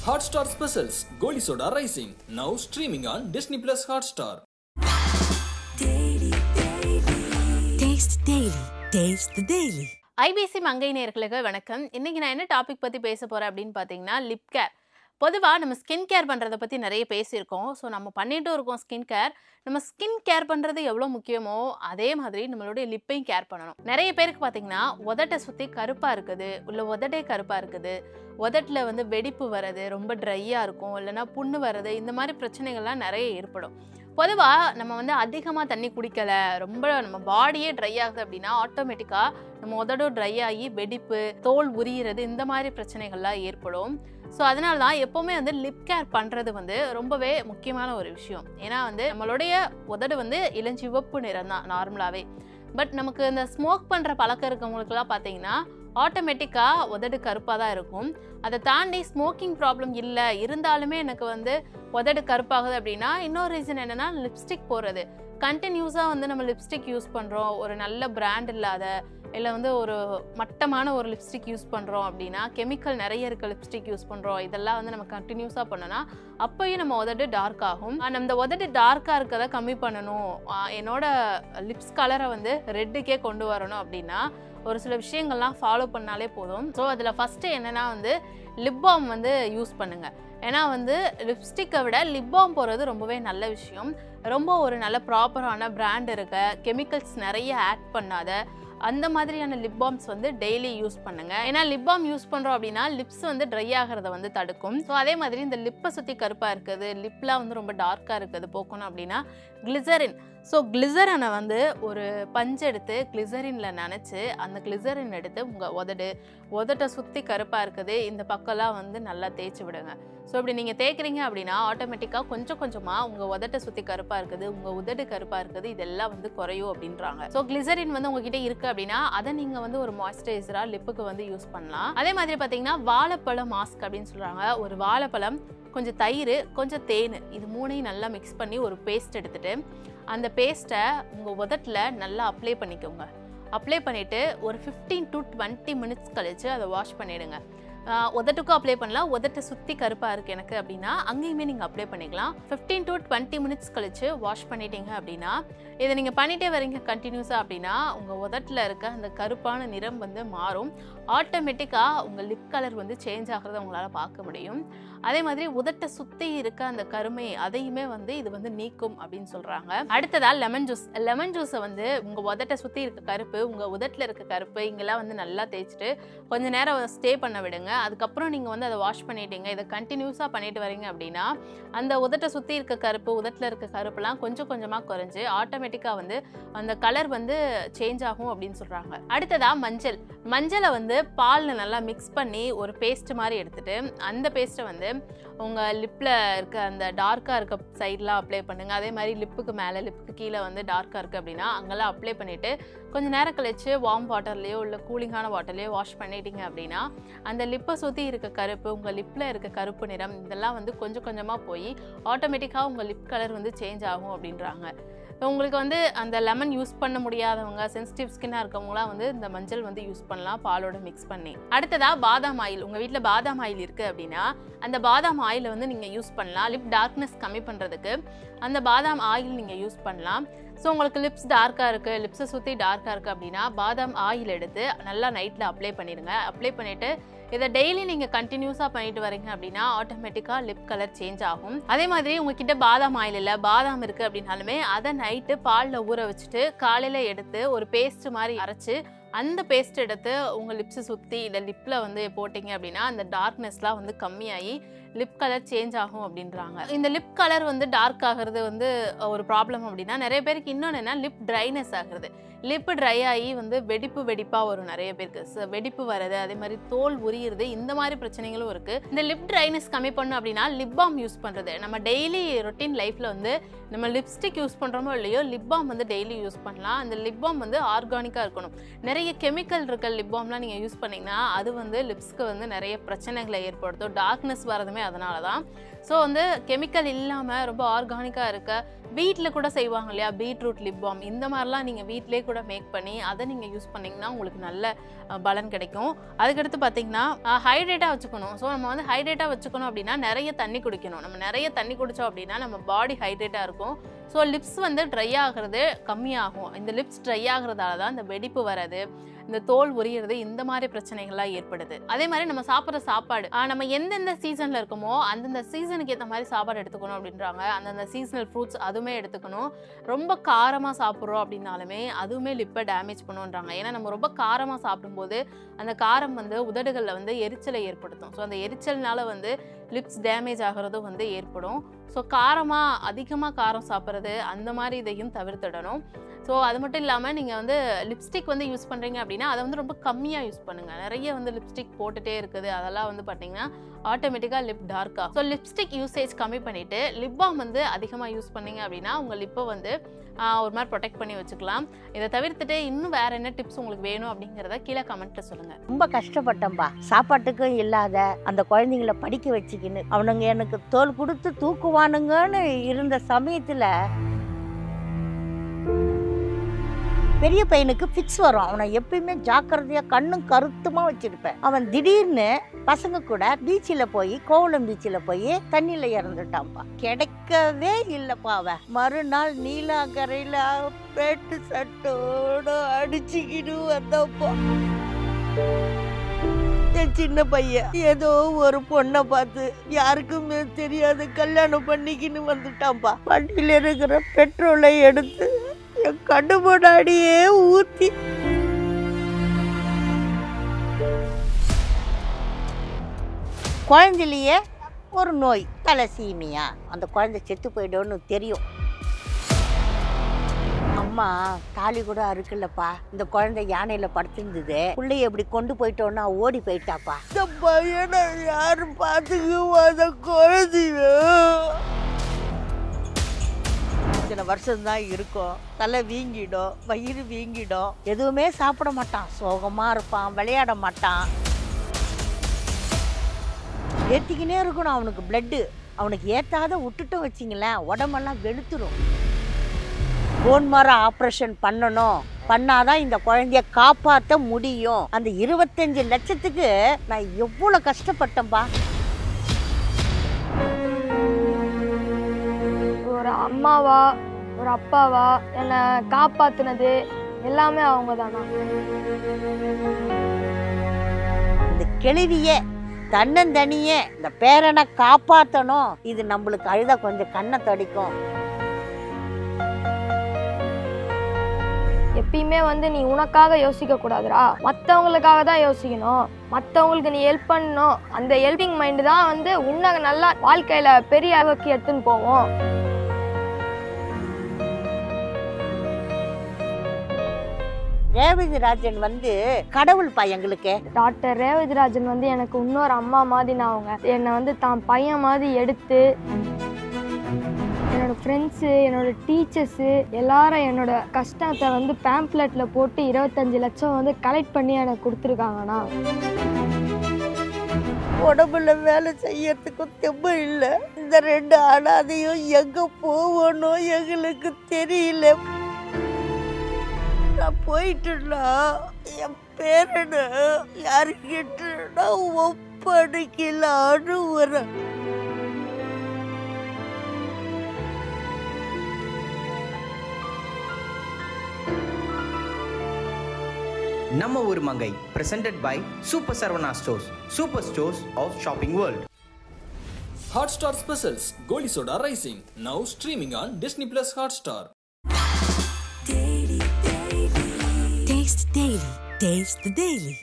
Hotstar Specials Goli Soda Rising now streaming on Disney Plus Hotstar. Taste Daily. Taste the Daily. IBC Mangai நேயர்களுக்கு வணக்கம். இன்னைக்கு நான் என்ன topic பத்தி பேச போறேன் அப்படினு பாத்தீங்கன்னா லிப் கேர். பொதுவா நம்ம ஸ்கின் கேர் பண்றத பத்தி நிறைய பேசியிருக்கோம். சோ நம்ம பண்ணிட்டு இருக்கோம் ஸ்கின் கேர். நம்ம ஸ்கின் கேர் பண்றது எவ்வளவு முக்கியமோ அதே மாதிரி நம்மளுடைய லிப்பையும் கேர் பண்ணணும். நிறைய பேருக்கு பாத்தீங்கன்னா உதட்டை சுத்தி கருப்பா இருக்குது, உள்ள உதடே கருப்பா இருக்குது, உதட்டுல வந்து வெடிப்பு வரது, ரொம்ப ட்ரையா இருக்கும், இல்லைன்னா புண்ணு வரது, இந்த மாதிரி பிரச்சனைகள்லாம் நிறைய ஏற்படும். பொதுவா நம்ம வந்து அதிகமா தண்ணி குடிக்கல, ரொம்ப நம்ம பாடியே ட்ரை ஆகுது அப்படின்னா ஆட்டோமேட்டிக்கா நம்ம உதடும் ட்ரை ஆகி வெடிப்பு, தோல் உரியிறது, இந்த மாதிரி பிரச்சனைகள்லாம் ஏற்படும். ஸோ அதனால தான் எப்போவுமே வந்து லிப் கேர் பண்ணுறது வந்து ரொம்பவே முக்கியமான ஒரு விஷயம். ஏன்னா வந்து நம்மளுடைய உதடு வந்து இளஞ்சிவப்பு நிறம் தான் நார்மலாகவே. பட் நமக்கு இந்த ஸ்மோக் பண்ணுற பழக்கம் இருக்கவங்களுக்குலாம் பார்த்தீங்கன்னா ஆட்டோமேட்டிக்காக உதடு கருப்பாக தான் இருக்கும். அதை தாண்டி ஸ்மோக்கிங் ப்ராப்ளம் இல்லை இருந்தாலுமே எனக்கு வந்து உதடு கருப்பாகுது அப்படின்னா இன்னொரு ரீசன் என்னென்னா லிப்ஸ்டிக் போடுறது. கண்டினியூஸாக வந்து நம்ம லிப்ஸ்டிக் யூஸ் பண்ணுறோம், ஒரு நல்ல பிராண்ட் இல்லாத இல்லை வந்து ஒரு மட்டமான ஒரு லிப்ஸ்டிக் யூஸ் பண்ணுறோம் அப்படின்னா, கெமிக்கல் நிறைய இருக்க லிப்ஸ்டிக் யூஸ் பண்ணுறோம், இதெல்லாம் வந்து நம்ம கண்டினியூஸாக பண்ணோன்னா அப்போயும் நம்ம உதடு டார்க் ஆகும். நம்ம உதடு டார்க்காக இருக்கிறத கம்மி பண்ணணும், என்னோட லிப்ஸ் கலரை வந்து ரெட்டுக்கே கொண்டு வரணும் அப்படின்னா ஒரு சில விஷயங்கள்லாம் ஃபாலோ பண்ணாலே போதும். ஸோ அதில் ஃபஸ்ட்டு என்னென்னா வந்து லிப் பாம் வந்து யூஸ் பண்ணுங்கள். ஏன்னா வந்து லிப்ஸ்டிக்கை விட லிப் பாம் போடுறது ரொம்பவே நல்ல விஷயம். ரொம்ப ஒரு நல்ல ப்ராப்பரான பிராண்ட் இருக்க, கெமிக்கல்ஸ் நிறைய ஆட் பண்ணாத அந்த மாதிரியான லிப் பாம்ஸ் வந்து டெய்லி யூஸ் பண்ணுங்க. ஏன்னா லிப் பாம் யூஸ் பண்ணுறோம் அப்படின்னா லிப்ஸ் வந்து ட்ரை ஆகிறத வந்து தடுக்கும். ஸோ அதே மாதிரி இந்த லிப்பை சுற்றி கருப்பாக இருக்குது, லிப்லாம் வந்து ரொம்ப டார்க்காக இருக்குது போக்கணும் அப்படின்னா கிளிசரின். ஸோ கிளிசரனை வந்து ஒரு பஞ்சு எடுத்து கிளிசரினில் நனைச்சி அந்த கிளிசரின் எடுத்து உங்கள் உதட்டை சுற்றி கருப்பாக இருக்குது இந்த பக்கம்லாம் வந்து நல்லா தேய்ச்சி விடுங்க. ஸோ இப்படி நீங்கள் தேய்க்கிறீங்க அப்படின்னா ஆட்டோமேட்டிக்காக கொஞ்சம் கொஞ்சமாக உங்கள் உதட்டை சுற்றி கருப்பாக இருக்குது, உங்கள் உதடு கருப்பாக இருக்குது, இதெல்லாம் வந்து குறையும் அப்படின்றாங்க. ஸோ கிளிசரின் வந்து உங்ககிட்ட இருக்குது அப்படின்னா அதை நீங்கள் வந்து ஒரு மாய்ஸ்சரைசராக லிப்புக்கு வந்து யூஸ் பண்ணலாம். அதே மாதிரி பார்த்தீங்கன்னா வாழைப்பழம் மாஸ்க் அப்படின்னு சொல்கிறாங்க. ஒரு வாழைப்பழம், கொஞ்சம் தயிர், கொஞ்சம் தேன், இது மூணையும் நல்லா மிக்ஸ் பண்ணி ஒரு பேஸ்ட் எடுத்துகிட்டு அந்த பேஸ்ட்டை உங்கள் உதட்டில் நல்லா அப்ளை பண்ணிக்கோங்க. அப்ளை பண்ணிவிட்டு ஒரு 15 to 20 minutes கழித்து அதை வாஷ் பண்ணிவிடுங்க. உதட்டுக்கும் அப்ளை பண்ணலாம், உதட்டை சுற்றி கருப்பாக இருக்குது எனக்கு அப்படின்னா அங்கேயுமே நீங்கள் அப்ளை பண்ணிக்கலாம். 15 to 20 minutes கழித்து வாஷ் பண்ணிட்டீங்க அப்படின்னா இதை நீங்கள் பண்ணிகிட்டே வரீங்க கண்டினியூஸாக அப்படின்னா உங்கள் உதட்டில் இருக்க அந்த கருப்பான நிறம் வந்து மாறும். ஆட்டோமேட்டிக்காக உங்கள் லிப் கலர் வந்து சேஞ்ச் ஆகிறத உங்களால் பார்க்க முடியும். அதே மாதிரி உதட்டை சுற்றி இருக்க அந்த கருமை அதையுமே வந்து இது வந்து நீக்கும் அப்படின்னு சொல்கிறாங்க. அடுத்ததாக லெமன் ஜூஸ். லெமன் ஜூஸை வந்து உங்கள் உதட்டை சுற்றி இருக்க கருப்பு, உங்கள் உதட்டில் இருக்க கருப்பு இங்கெல்லாம் வந்து நல்லா தேய்ச்சிட்டு கொஞ்சம் நேரம் ஸ்டே பண்ண விடுங்க. அதுக்கப்புறம் நீங்கள் வந்து அதை வாஷ் பண்ணிட்டீங்க, இதை கண்டினியூஸாக பண்ணிட்டு வரீங்க அப்படின்னா அந்த உதட்டை சுற்றி இருக்க கருப்பு, உதட்டில் இருக்க கருப்புலாம் கொஞ்சம் கொஞ்சமாக குறைஞ்சு ஆட்டோமேட்டிக்காக வந்து அந்த கலர் வந்து சேஞ்ச் ஆகும் அப்படின்னு சொல்கிறாங்க. அடுத்ததாக மஞ்சள். மஞ்சளை வந்து பாலில் நல்லா மிக்ஸ் பண்ணி ஒரு பேஸ்ட் மாதிரி எடுத்துகிட்டு அந்த பேஸ்ட்டை வந்து உங்கள் லிப்பில் இருக்க அந்த டார்க்காக இருக்க சைட்லாம் அப்ளை பண்ணுங்கள். அதே மாதிரி லிப்புக்கு மேலே, லிப்புக்கு கீழே வந்து டார்க்காக இருக்குது அப்படின்னா அங்கெல்லாம் அப்ளை பண்ணிவிட்டு கொஞ்சம் நேரம் கழிச்சு வார்ம் வாட்டர்லேயோ இல்லை கூலிங்கான வாட்டர்லேயோ வாஷ் பண்ணிட்டீங்க அப்படின்னா அந்த லிப்பை சுற்றி இருக்க கருப்பு, உங்கள் லிப்பில் இருக்க கருப்பு நிறம் இதெல்லாம் வந்து கொஞ்சம் கொஞ்சமாக போய் ஆட்டோமேட்டிக்காக உங்கள் லிப் கலர் வந்து சேஞ்ச் ஆகும் அப்படின்றாங்க. உங்களுக்கு வந்து அந்த லெமன் யூஸ் பண்ண முடியாதவங்க, சென்சிட்டிவ் ஸ்கின்னாக இருக்கவங்களாம் வந்து இந்த மஞ்சள் வந்து யூஸ் பண்ணலாம் பாலோட மிக்ஸ் பண்ணி. அடுத்ததாக பாதாம் ஆயில். உங்கள் வீட்டில் பாதாம் ஆயில் இருக்குது அப்படின்னா அந்த பாதாம் ஆயிலை வந்து நீங்கள் யூஸ் பண்ணலாம். லிப் டார்க்னஸ் கம்மி பண்ணுறதுக்கு அந்த பாதாம் ஆயில் நீங்கள் யூஸ் பண்ணலாம். ஸோ உங்களுக்கு லிப்ஸ் டார்க்காக இருக்குது, லிப்ஸை சுற்றி டார்க்காக இருக்குது அப்படின்னா பாதாம் ஆயில் எடுத்து நல்லா நைட்டில் அப்ளை பண்ணிடுங்க. அப்ளை பண்ணிவிட்டு இதை டெய்லி நீங்கள் கண்டினியூஸாக பண்ணிட்டு வரீங்க அப்படின்னா ஆட்டோமேட்டிக்காக லிப் கலர் சேஞ்ச் ஆகும். அதே மாதிரி உங்ககிட்ட பாதாம் ஆயில் இல்லை, பாதாம் இருக்குது அப்படின்னாலுமே அதை நைட்டு பாலில் ஊற வச்சுட்டு காலையில் எடுத்து ஒரு பேஸ்ட் மாதிரி அரைச்சி அந்த பேஸ்ட் எடுத்து உங்கள் லிப்ஸை சுற்றி இல்லை லிப்பில் வந்து போட்டிங்க அப்படின்னா அந்த டார்க்னஸ்லாம் வந்து கம்மியாகி லிப் கலர் சேஞ்ச் ஆகும் அப்படின்றாங்க. இந்த லிப் கலர் வந்து டார்க் ஆகிறது வந்து ஒரு ப்ராப்ளம் அப்படின்னா நிறைய பேருக்கு இன்னொன்று என்ன, லிப் ட்ரைனஸ் ஆகுறது. லிப்பு ட்ரை ஆகி வந்து வெடிப்பாக வரும் நிறைய பேருக்கு, வெடிப்பு வர்றது, அதே மாதிரி தோல் உரியிறது, இந்த மாதிரி பிரச்சனைகளும் இருக்குது. இந்த லிப் ட்ரைனஸ் கம்மி பண்ணணும் அப்படின்னா லிப் பாம் யூஸ் பண்ணுறது. நம்ம டெய்லி ரொட்டீன் லைஃப்பில் வந்து நம்ம லிப்ஸ்டிக் யூஸ் பண்ணுறோமோ இல்லையோ லிப் பாம் வந்து டெய்லி யூஸ் பண்ணலாம். அந்த லிப் பாம் வந்து ஆர்கானிக்காக இருக்கணும். நிறைய கெமிக்கல் இருக்க லிப் பாம்லாம் நீங்கள் யூஸ் பண்ணிங்கன்னா அது வந்து லிப்ஸ்க்கு வந்து நிறைய பிரச்சனைகளை ஏற்படுத்தும். டார்க்னஸ் வரதுமே அதனால தான். ஸோ வந்து கெமிக்கல் இல்லாமல் ரொம்ப ஆர்கானிக்காக இருக்க வீட்டில் கூட செய்வாங்க இல்லையா, பீட்ரூட் லிப் பாம், இந்த மாதிரிலாம் நீங்கள் வீட்டிலே கூட மேக் பண்ணி அதை நீங்கள் யூஸ் பண்ணிங்கன்னா உங்களுக்கு நல்ல பலன் கிடைக்கும். அதுக்கடுத்து பார்த்தீங்கன்னா ஹைட்ரேட்டாக வச்சுக்கணும். ஸோ நம்ம வந்து ஹைட்ரேட்டாக வச்சுக்கணும் அப்படின்னா நிறைய தண்ணி குடிக்கணும். நம்ம நிறைய தண்ணி குடித்தோம் அப்படின்னா நம்ம பாடி ஹைட்ரேட்டாக இருக்கும். ஸோ லிப்ஸ் வந்து ட்ரை ஆகிறது கம்மியாகும். இந்த லிப்ஸ் ட்ரை ஆகிறதால தான் இந்த வெடிப்பு வர்றது, இந்த தோல் உரியிறது, இந்த மாதிரி பிரச்சனைகள்லாம் ஏற்படுது. அதே மாதிரி நம்ம சாப்பிட்ற சாப்பாடு, நம்ம எந்தெந்த சீசனில் இருக்குமோ அந்தந்த சீசனுக்கு ஏற்ற மாதிரி சாப்பாடு எடுத்துக்கணும் அப்படின்றாங்க. அந்தந்த சீசனல் ஃப்ரூட்ஸ் அதுவுமே எடுத்துக்கணும். ரொம்ப காரமாக சாப்பிட்றோம் அப்படின்னாலுமே அதுவுமே லிப்பை டேமேஜ் பண்ணுன்றாங்க. ஏன்னா நம்ம ரொம்ப காரமாக சாப்பிடும்போது அந்த காரம் வந்து உதடுகளில் வந்து எரிச்சலை ஏற்படுத்தும். ஸோ அந்த எரிச்சல்னால வந்து லிப்ஸ் டேமேஜ் ஆகிறதும் வந்து ஏற்படும். ஸோ அதிகமாக காரம் சாப்பிட்றது அந்த மாதிரி இதையும் தவிர்த்துடணும். ஸோ அது மட்டும் இல்லாமல் நீங்கள் வந்து லிப்ஸ்டிக் வந்து யூஸ் பண்ணுறீங்க அப்படின்னா அதை வந்து ரொம்ப கம்மியாக யூஸ் பண்ணுங்கள். நிறைய வந்து லிப்ஸ்டிக் போட்டுகிட்டே இருக்குது, அதெல்லாம் வந்து பார்த்தீங்கன்னா ஆட்டோமேட்டிக்காக லிப் டார்க்காக. ஸோ லிப்ஸ்டிக் யூசேஜ் கம்மி பண்ணிவிட்டு லிப் பாம் வந்து அதிகமாக யூஸ் பண்ணிங்க அப்படின்னா உங்கள் லிப்பை வந்து ஒரு மாதிரி ப்ரொடெக்ட் பண்ணி வச்சுக்கலாம். இதை தவிர்த்துட்டு இன்னும் வேறு என்ன டிப்ஸ் உங்களுக்கு வேணும் அப்படிங்கிறத கீழே கமெண்ட்டில் சொல்லுங்கள். ரொம்ப கஷ்டப்பட்டேன்பா, சாப்பாட்டுக்கும் இல்லாத அந்த குழந்தைங்கள படிக்க வச்சுக்கின்னு அவனுங்க எனக்கு தோல் கொடுத்து தூக்குவானுங்கன்னு இருந்த சமயத்தில் பெரிய பையனுக்கு ஃபிக்ஸ் வரும். அவனை எப்பயுமே ஜாக்கிரதையாக கண்ணும் கருத்துமா வச்சிருப்பேன். அவன் திடீர்னு பசங்க கூட பீச்சில் போய் கோவளம் பீச்சில் போய் தண்ணியில் இறந்துட்டான்ப்பா. கிடைக்கவே இல்லைப்பா. அவன் மறுநாள் நீலாங்கரையில் பேட்டு சட்டோடு அடிச்சுக்கிட்டு வந்தப்போ என் சின்ன பையன் ஏதோ ஒரு பொண்ணை பார்த்து யாருக்குமே தெரியாது கல்யாணம் பண்ணிக்கின்னு வந்துட்டான்ப்பா. வண்டியில் இருக்கிற பெட்ரோலை எடுத்து என் கண்ணு முன்னாடியே ஊத்தி குழந்தையிலேயே ஒரு நோய் தலசீமியா, அந்த குழந்தை செத்து போயிடும்னு தெரியும். அம்மா தாலி கூட அறுக்கலப்பா. இந்த குழந்தை யானையில படுத்திருந்தது, பிள்ளைய எப்படி கொண்டு போயிட்டோன்னா ஓடி போயிட்டாப்பா. இந்த பையனை யாரும் பார்த்துக்குவா? அந்த குழந்தைய இத்தனை வருஷம்தான் இருக்கும். தலை வீங்கிடும், வயிறு வீங்கிடும், எதுவுமே சாப்பிட மாட்டான், சோகமா இருப்பான், விளையாட மாட்டான். ஏற்றிக்கினே இருக்கணும் அவனுக்கு பிளட்டு. அவனுக்கு ஏற்றாத விட்டுட்டோம் வச்சிங்களேன் உடம்பெல்லாம் வெளுத்துரும். போன் மர ஆப்ரேஷன் பண்ணணும், பண்ணாதான் இந்த குழந்தைய காப்பாற்ற முடியும். அந்த 25 லட்சத்துக்கு நான் எவ்வளோ கஷ்டப்பட்டேன்பா. ஒரு அம்மாவா ஒரு அப்பாவா என்னை காப்பாத்துனது எல்லாமே அவங்க தானா. இந்த கிழவிய தன்னந்தனிய இந்த பேரனை காப்பாற்றணும். இது நம்மளுக்கு அழுதா கொஞ்சம் கண்ணை தடிக்கும். எப்பயுமே வந்து நீ உனக்காக யோசிக்க கூடாதுடா, மற்றவங்களுக்காக தான் யோசிக்கணும். மற்றவங்களுக்கு நீ ஹெல்ப் பண்ணணும். அந்த ஹெல்பிங் மைண்டு தான் வந்து உன்னை நல்லா வாழ்க்கையில பெரிய அளவுக்கு எடுத்துன்னு போவோம். ரேவதிராஜன் வந்து கடவுள் பா எங்களுக்கு. டாக்டர் ரேவதிராஜன் வந்து எனக்கு இன்னொரு அம்மா மாதிரி நான் அவங்க என்னை வந்து தான் பையன் மாதிரி எடுத்து என்னோட ஃப்ரெண்ட்ஸு என்னோட டீச்சர்ஸு எல்லாரும் என்னோட கஷ்டத்தை வந்து பேம்ப்ளெட்டில் போட்டு 25 லட்சம் வந்து கலெக்ட் பண்ணி எனக்கு கொடுத்துருக்காங்கண்ணா. உடம்புல வேலை செய்யறதுக்கும் தெம்பு இல்லை. இந்த 2 அனாதையும் எங்க போகணும் எங்களுக்கு தெரியல. நான் போயிட்டுனா என் பேரனை யாருக்கிட்ட ஒப்படைக்கலான்னு வரேன். நம்ம ஊர் மங்கை presented by Super Sarvana Stores, Super Stores of Shopping World. Hotstar Specials Goli Soda Rising now streaming on Disney Plus Hotstar. Taste the Dailee. Taste the Dailee.